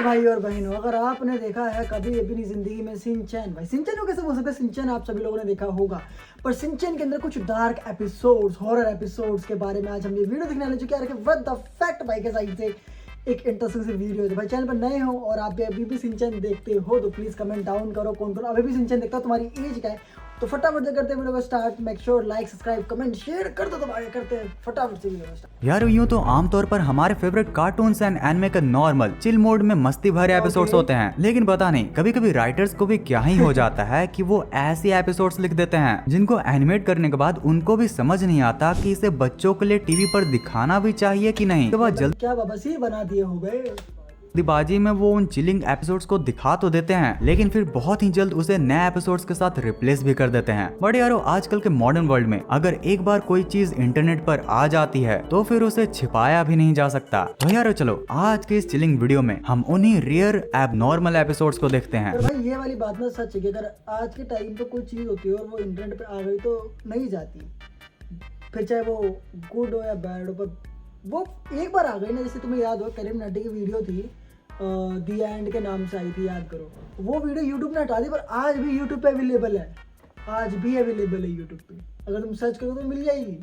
भाई और बहनों, अगर आपने देखा है कभी अपनी जिंदगी में सिंचैन, भाई सिंचैन को कैसे बोल सकते हैं, सिंचैन आप सभी लोगों ने देखा होगा, पर सिंचैन के अंदर कुछ डार्क एपिसोड्स, हॉरर एपिसोड्स के बारे में आज हम ये वीडियो देखने वाले, जो क्या है व्हाट द फैक्ट भाई के साइड से एक इंटरेस्टिंग सी वीडियो है। भाई चैनल पर नए हो और आप अभी भी सिंचैन देखते हो तो प्लीज कमेंट डाउन करो कौन कौन अभी भी सिंचैन देखता हो, तुम्हारी एज क्या है। तो फटाफट से करते वीडियो को start. Make sure like subscribe comment share कर दो, तो भाई करते हैं फटाफट से वीडियो को स्टार्ट। यार यूं तो आमतौर पर हमारे फेवरेट कार्टून्स एंड एनिमे का नॉर्मल चिल मोड में मस्ती भरे एपिसोड्स होते हैं, लेकिन पता नहीं कभी कभी राइटर्स को भी क्या ही हो जाता है कि वो ऐसे एपिसोड्स लिख देते हैं जिनको एनिमेट करने के बाद उनको भी समझ नहीं आता कि इसे बच्चों के लिए टीवी पर दिखाना भी चाहिए कि नहीं। तो जल्द क्या बाबा सी बना दिए हो गए बाजी में वो उन चिलिंग एपिसोड्स को दिखा तो देते हैं, लेकिन फिर बहुत ही जल्द उसे नए एपिसोड्स के साथ रिप्लेस भी कर देते हैं। बट यारो आजकल के मॉडर्न वर्ल्ड में अगर एक बार कोई चीज इंटरनेट पर आ जाती है तो फिर उसे छिपाया भी नहीं जा सकता। तो यारो चलो आज के इस चिलिंग वीडियो में हम उन्हीं रेयर एबनॉर्मल एपिसोड्स को देखते हैं। पर भाई ये वाली बात ना सच है कि अगर आज के टाइम पे कोई चीज होती है और वो इंटरनेट पे आ गई तो नहीं जाती, फिर चाहे वो गुड हो या बैड हो, पर वो एक बार आ गई ना। जैसे तुम्हें याद हो करीम नड्डी की वीडियो थी दी एंड के नाम से आई थी, याद करो। वो वीडियो यूट्यूब ने हटा दी, पर आज भी यूट्यूब पे अवेलेबल है, आज भी अवेलेबल है यूट्यूब पे। अगर तुम सर्च करो तो मिल जाएगी।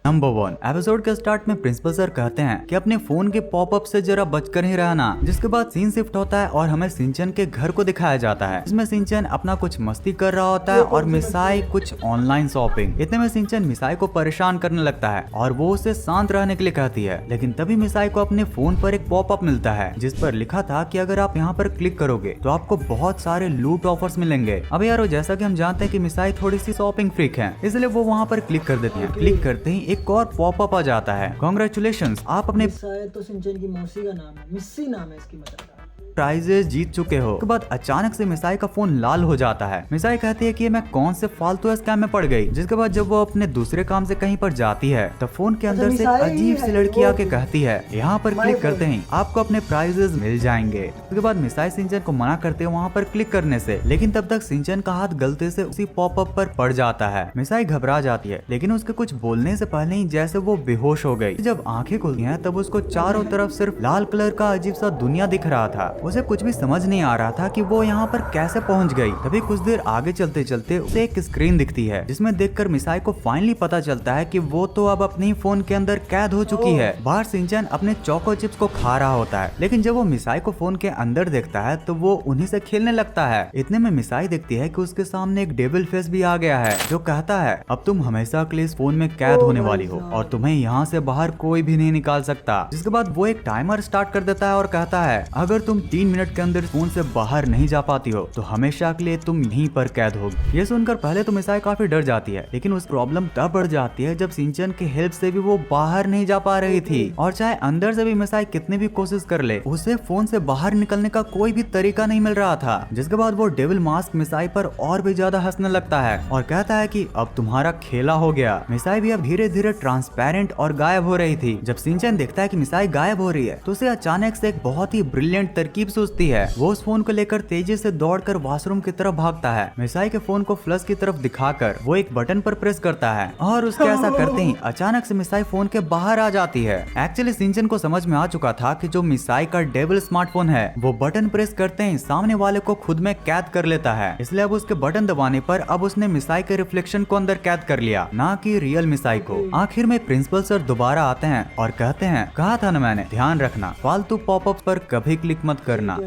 नंबर 1 एपिसोड के स्टार्ट में प्रिंसिपल सर कहते हैं कि अपने फोन के पॉपअप से जरा बचकर ही रहना। जिसके बाद सीन शिफ्ट होता है और हमें सिंचन के घर को दिखाया जाता है, जिसमें सिंचन अपना कुछ मस्ती कर रहा होता है और मिसाई कुछ ऑनलाइन शॉपिंग। इतने में सिंचन मिसाई को परेशान करने लगता है और वो उसे शांत रहने के लिए कहती है, लेकिन तभी मिसाई को अपने फोन पर एक पॉपअप मिलता है जिस पर लिखा था कि अगर आप यहाँ पर क्लिक करोगे तो आपको बहुत सारे लूट ऑफर्स मिलेंगे। अब यारो जैसा कि हम जानते हैं कि मिसाई थोड़ी सी शॉपिंग फ्रीक है, इसलिए वो वहाँ पर क्लिक कर देती है। क्लिक करते ही एक और पॉपअप आ जाता है, कांग्रेचुलेशंस आप अपने शायद तो सिंचन की मौसी का नाम है, मिस्सी नाम है इसकी, मतलब प्राइजेस जीत चुके हो। उसके बाद अचानक से मिसाई का फोन लाल हो जाता है। मिसाई कहती है कि मैं कौन से फालतू स्कैम में पड़ गई। जिसके बाद जब वो अपने दूसरे काम से कहीं पर जाती है तो फोन के अंदर से एक अजीब सी लड़की आके कहती है यहाँ पर क्लिक करते ही आपको अपने प्राइजेस मिल जाएंगे। उसके बाद मिसाई सिंचन को मना करते हैं वहाँ पर क्लिक करने से, लेकिन तब तक सिंचन का हाथ गलती से उसी पॉपअप पर पड़ जाता है। मिसाई घबरा जाती है, लेकिन उसके कुछ बोलने से पहले ही जैसे वो बेहोश हो गई। जब आंखें खुलती हैं तब उसको चारों तरफ सिर्फ लाल कलर का अजीब सा दुनिया दिख रहा था। उसे कुछ भी समझ नहीं आ रहा था कि वो यहाँ पर कैसे पहुंच गई। तभी कुछ देर आगे चलते चलते उसे एक स्क्रीन दिखती है जिसमें देखकर मिसाई को फाइनली पता चलता है कि वो तो अब अपने फोन के अंदर कैद हो चुकी है। बाहर सिंचन अपने चोको चिप्स को खा रहा होता है, लेकिन जब वो मिसाई को फोन के अंदर देखता है तो वो उन्हीं से खेलने लगता है। इतने में मिसाई देखती है कि उसके सामने एक डेविल फेस भी आ गया है जो कहता है अब तुम हमेशा के लिए इस फोन में कैद होने वाली हो और तुम्हें यहाँ से बाहर कोई भी नहीं निकाल सकता। जिसके बाद वो एक टाइमर स्टार्ट कर देता है और कहता है अगर तुम 3 मिनट के अंदर फोन से बाहर नहीं जा पाती हो तो हमेशा के लिए तुम यहीं पर कैद होगी। ये सुनकर पहले तो मिसाई काफी डर जाती है, लेकिन उस प्रॉब्लम तब बढ़ जाती है जब सिंचन के हेल्प से भी वो बाहर नहीं जा पा रही थी, और चाहे अंदर से भी मिसाई कितनी भी कोशिश कर ले उसे फोन से बाहर निकलने का कोई भी तरीका नहीं मिल रहा था। जिसके बाद वो डेविल मास्क मिसाई पर और भी ज्यादा हंसने लगता है और कहता है कि अब तुम्हारा खेला हो गया। मिसाई भी अब धीरे धीरे ट्रांसपेरेंट और गायब हो रही थी। जब सिंचन देखता है कि मिसाई गायब हो रही है तो उसे अचानक से एक बहुत ही ब्रिलियंट तरकीब सूझती है। वो उस फोन को लेकर तेजी से दौड़कर वॉशरूम की तरफ भागता है। मिसाई के फोन को फ्लश की तरफ दिखाकर वो एक बटन पर प्रेस करता है और उसके ऐसा करते ही अचानक से मिसाई फोन के बाहर आ जाती है। एक्चुअली सिंचन को समझ में आ चुका था कि जो मिसाई का डेविल स्मार्टफोन है वो बटन प्रेस करते ही सामने वाले को खुद में कैद कर लेता है, इसलिए अब उसके बटन दबाने पर अब उसने मिसाई के रिफ्लेक्शन को अंदर कैद कर लिया, ना कि रियल मिसाई को। आखिर में प्रिंसिपल सर दोबारा आते हैं और कहते हैं कहा था ना मैंने, ध्यान रखना फालतू पॉपअप पर कभी क्लिक मत करना।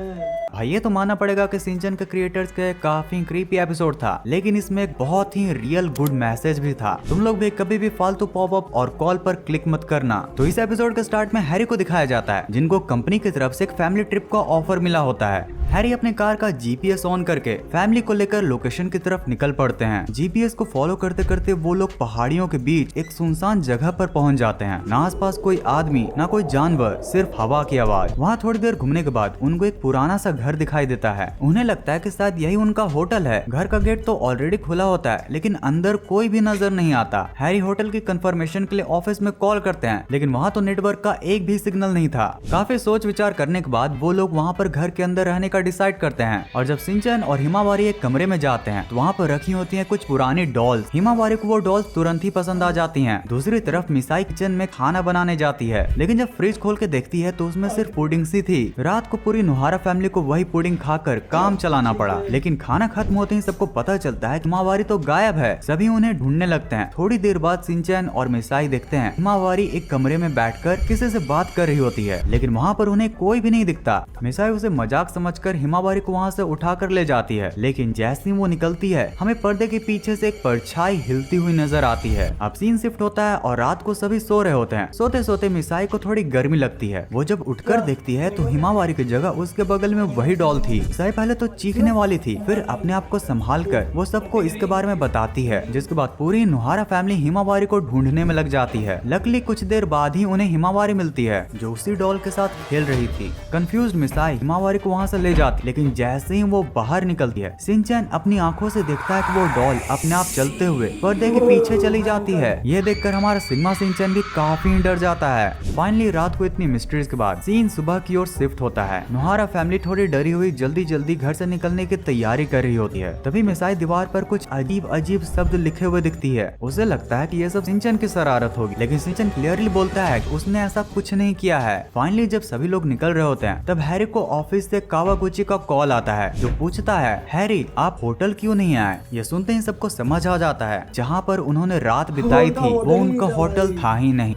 भाई ये तो मानना पड़ेगा कि सिंचन के क्रिएटर्स के काफी क्रीपी एपिसोड था, लेकिन इसमें एक बहुत ही रियल गुड मैसेज भी था। तुम लोग भी कभी भी फालतू पॉपअप और कॉल पर क्लिक मत करना। तो इस एपिसोड के स्टार्ट में हैरी को दिखाया जाता है जिनको कंपनी की तरफ से एक फैमिली ट्रिप का ऑफर मिला होता है। हैरी अपने कार का जीपीएस ऑन करके फैमिली को लेकर लोकेशन की तरफ निकल पड़ते हैं। जीपीएस को फॉलो करते करते वो लोग पहाड़ियों के बीच एक सुनसान जगह पर पहुंच जाते हैं। ना आसपास कोई आदमी ना कोई जानवर, सिर्फ हवा की आवाज। वहाँ थोड़ी देर घूमने के बाद उनको एक पुराना सा घर दिखाई देता है। उन्हें लगता है कि शायद यही उनका होटल है। घर का गेट तो ऑलरेडी खुला होता है, लेकिन अंदर कोई भी नजर नहीं आता। हैरी होटल की कंफर्मेशन के लिए ऑफिस में कॉल करते हैं, लेकिन वहाँ तो नेटवर्क का एक भी सिग्नल नहीं था। काफी सोच विचार करने के बाद वो लोग वहाँ पर घर के अंदर रहने का का डिसाइड करते हैं। और जब सिंचन और हिमावारी एक कमरे में जाते हैं तो वहाँ पर रखी होती हैं कुछ पुरानी डॉल्स। हिमावारी को वो डॉल्स तुरंत ही पसंद आ जाती हैं। दूसरी तरफ मिसाई किचन में खाना बनाने जाती है, लेकिन जब फ्रिज खोल के देखती है तो उसमें सिर्फ पुडिंग सी थी। रात को पूरी नुहारा फैमिली को वही पुडिंग खाकर काम चलाना पड़ा, लेकिन खाना खत्म होते ही सबको पता चलता है कि हिमावारी तो गायब है। सभी उन्हें ढूंढने लगते हैं। थोड़ी देर बाद सिंचन और मिसाई देखते हैं हिमावारी एक कमरे में बैठकर किसी से बात कर रही होती है, लेकिन वहाँ पर उन्हें कोई भी नहीं दिखता। मिसाई उसे मजाक समझकर हिमावारी को वहाँ से उठाकर ले जाती है, लेकिन जैसे ही वो निकलती है हमें पर्दे के पीछे से एक परछाई हिलती हुई नजर आती है। अब सीन शिफ्ट होता है और रात को सभी सो रहे होते हैं। सोते सोते मिसाई को थोड़ी गर्मी लगती है। वो जब उठकर देखती है तो हिमावारी की जगह उसके बगल में वही डॉल थी। मिसाई पहले तो चीखने वाली थी, फिर अपने आप को संभाल कर वो सबको इसके बारे में बताती है, जिसके बाद पूरी नुहारा फैमिली हिमावारी को ढूंढने में लग जाती है। लकीली कुछ देर बाद ही उन्हें हिमावारी मिलती है जो उसी डॉल के साथ खेल रही थी। कंफ्यूज्ड मिसाई हिमावारी को वहाँ से ले जाती, लेकिन जैसे ही वो बाहर निकलती है सिंचन अपनी आंखों से देखता है कि वो डॉल अपने आप चलते हुए पर्दे के पीछे चली जाती है। ये देखकर हमारा सिग्मा सिंचन भी काफी डर जाता है। फाइनली रात को इतनी मिस्ट्रीज के बाद सीन सुबह की ओर शिफ्ट होता है। नुहारा फैमिली थोड़ी डरी हुई जल्दी जल्दी घर से निकलने की तैयारी कर रही होती है। तभी मिसाई दीवार पर कुछ अजीब अजीब शब्द लिखे हुए दिखती है। उसे लगता है कि ये सब सिंचन की शरारत होगी, लेकिन सिंचन क्लियरली बोलता है कि उसने ऐसा कुछ नहीं किया है। फाइनली जब सभी लोग निकल रहे होते हैं तब हैरी को ऑफिस से कावागुची का कॉल आता है, जो पूछता है हैरी आप होटल क्यों नहीं आए। ये सुनते ही सबको समझ आ जाता है जहाँ पर उन्होंने रात बिताई थी वो उनका होटल था ही नहीं।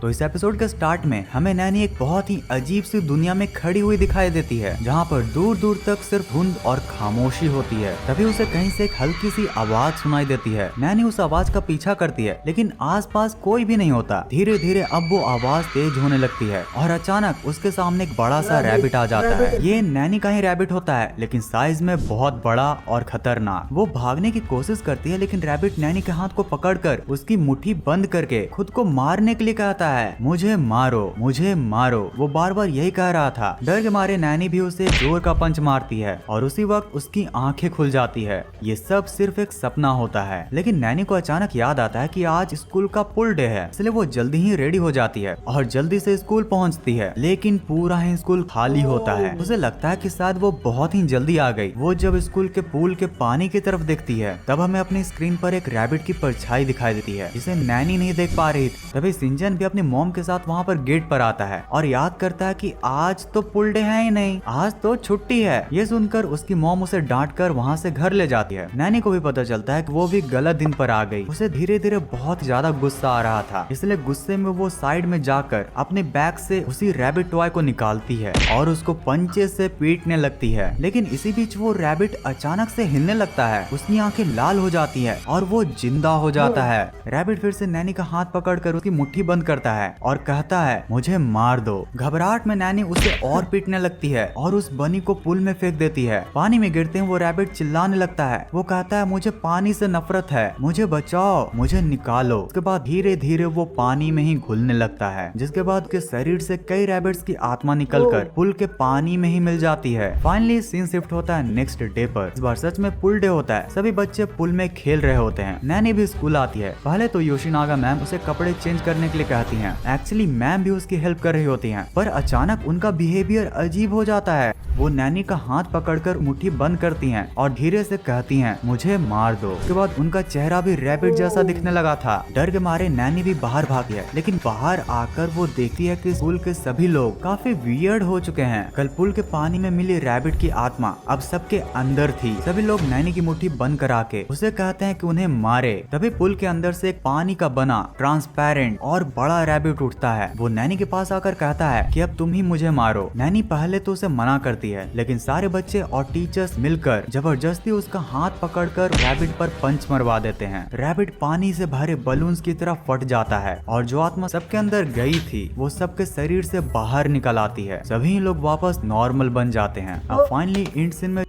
तो इस एपिसोड के स्टार्ट में हमें नैनी एक बहुत ही अजीब सी दुनिया में खड़ी हुई दिखाई देती है, जहाँ पर दूर दूर तक सिर्फ धुंध और खामोशी होती है। तभी उसे कहीं से एक हल्की सी आवाज सुनाई देती है। नैनी उस आवाज का पीछा करती है, लेकिन आसपास कोई भी नहीं होता। धीरे धीरे अब वो आवाज तेज होने लगती है और अचानक उसके सामने एक बड़ा सा रैबिट आ जाता है। ये नैनी का ही रैबिट होता है, लेकिन साइज में बहुत बड़ा और खतरनाक। वो भागने की कोशिश करती है, लेकिन रैबिट नैनी के हाथ को पकड़कर उसकी मुट्ठी बंद करके खुद को मारने के लिए कहता है मुझे मारो मुझे मारो। वो बार बार यही कह रहा था। डर के मारे नैनी भी उसे जोर का पंच मारती है और उसी वक्त उसकी आंखें खुल जाती है। ये सब सिर्फ एक सपना होता है, लेकिन नैनी को अचानक याद आता है कि आज स्कूल का पुल डे है, इसलिए वो जल्दी ही रेडी हो जाती है और जल्दी से स्कूल पहुंचती है, लेकिन पूरा ही स्कूल खाली होता है। उसे लगता है कि शायद वो बहुत ही जल्दी आ गई। वो जब स्कूल के पूल के पानी की तरफ देखती है तब हमें अपनी स्क्रीन पर एक रैबिट की परछाई दिखाई देती है, जिसे नैनी नहीं देख पा रही थी। तभी सिंचन भी अपनी मॉम के साथ वहाँ पर गेट पर आता है और याद करता है कि आज तो पुल डे है ही नहीं, आज तो छुट्टी है। ये सुनकर उसकी मॉम उसे डांट कर वहाँ से घर ले जाती है। नैनी को भी पता चलता है कि वो भी गलत दिन पर आ गई। उसे धीरे धीरे बहुत ज्यादा गुस्सा आ रहा था, इसलिए गुस्से में वो साइड में जाकर अपने बैग से उसी रैबिट टॉय को निकालती है और उसको पंचे से पीटने लगती है। लेकिन इसी बीच वो रैबिट अचानक से हिलने लगता है, उसकी आंखें लाल हो जाती है और वो जिंदा हो जाता है। रैबिट फिर से नैनी का हाथ पकड़कर उसकी मुट्ठी बंद करता है और कहता है मुझे मार दो। घबराहट में नैनी उसे और पीटने लगती है और उस बनी को पुल में फेंक देती है। पानी में गिरते ही वो रैबिट चिल्लाने लगता है। वो कहता है मुझे पानी से नफरत है, मुझे बचाओ, मुझे निकालो। उसके बाद धीरे धीरे वो पानी में ही घुलने लगता है, जिसके बाद उसके शरीर से कई रैबिट्स की आत्मा निकलकर पुल के पानी में ही मिल जाती है। फाइनली सीन शिफ्ट होता है नेक्स्ट डे पर। इस बार सच में पुल डे होता है। सभी बच्चे पुल में खेल रहे होते हैं। नैनी भी स्कूल आती है। पहले तो योशिनागा मैम उसे कपड़े चेंज करने के लिए कहती हैं। एक्चुअली मैम भी उसकी हेल्प कर रही होती हैं, पर अचानक उनका बिहेवियर अजीब हो जाता है। वो नैनी का हाथ पकड़कर मुट्ठी बंद करती हैं और धीरे से कहती हैं मुझे मार दो। उसके बाद उनका चेहरा भी रैबिट जैसा दिखने लगा था। डर के मारे नैनी भी बाहर भागी है, लेकिन बाहर आकर वो देखती है कि स्कूल के सभी लोग काफी वियर्ड हो चुके हैं। कल पुल के पानी में मिली रैबिट की आत्मा अब सबके अंदर थी। सभी लोग नैनी की मुट्ठी बंद करा के उसे कहते हैं कि उन्हें मारे। तभी पुल के अंदर से एक पानी का बना ट्रांसपेरेंट और बड़ा रैबिट उठता है। वो नैनी के पास आकर कहता है कि अब तुम ही मुझे मारो। नैनी पहले तो उसे मना करती है, लेकिन सारे बच्चे और टीचर्स मिलकर जबरदस्ती उसका हाथ पकड़कर रैबिट पर पंच मरवा देते हैं। रैबिट पानी से भरे बलून्स की तरह फट जाता है और जो आत्मा सबके अंदर गई थी वो सबके शरीर से बाहर निकल आती है। सभी लोग वापस नॉर्मल बन जाते हैं। अब फाइनली एंड सीन में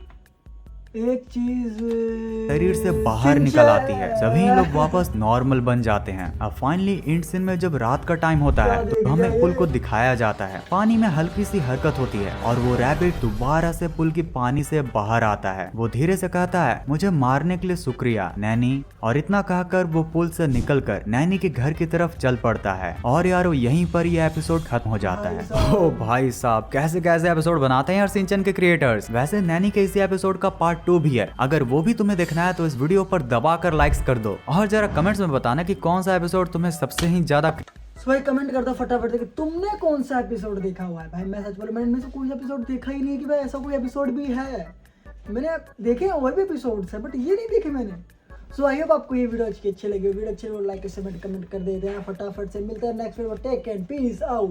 एक चीज शरीर से बाहर निकल आती है, सभी लोग वापस नॉर्मल बन जाते हैं। अब फाइनली इंड सीन में जब रात का टाइम होता है तो हमें पुल को दिखाया जाता है। पानी में हल्की सी हरकत होती है और वो रैबिट दोबारा से पुल की पानी से बाहर आता है। वो धीरे से कहता है, मुझे मारने के लिए शुक्रिया नैनी, और इतना कहकर वो पुल से निकलकर नैनी के घर की तरफ चल पड़ता है। और यारो यहीं पर ये एपिसोड खत्म हो जाता है। ओ भाई साहब, कैसे कैसे एपिसोड बनाते हैं यार शिनचैन के क्रिएटर्स। वैसे नैनी के इसी एपिसोड का पार्ट 2 भी है, अगर वो भी तुम्हें देखना है तो इस वीडियो पर दबाकर लाइक्स कर दो और जरा कमेंट्स में बताना कि कौन सा एपिसोड तुम्हें सबसे ही ज्यादा। भाई कमेंट कर दो फटाफट कि तुमने कौन सा एपिसोड देखा हुआ है। भाई मैं सच बोलूं, मैंने इनमें से कोई एपिसोड देखा ही नहीं है कि भाई ऐसा कोई एपिसोड भी है। मैंने देखे और भी एपिसोड्स है बट ये नहीं देखे मैंने। सो आई होप आपको ये वीडियो अच्छी लगी। वीडियो अच्छी लगी लाइक कमेंट कर देते हैं फटाफट से। मिलते हैं next video. Take and peace out.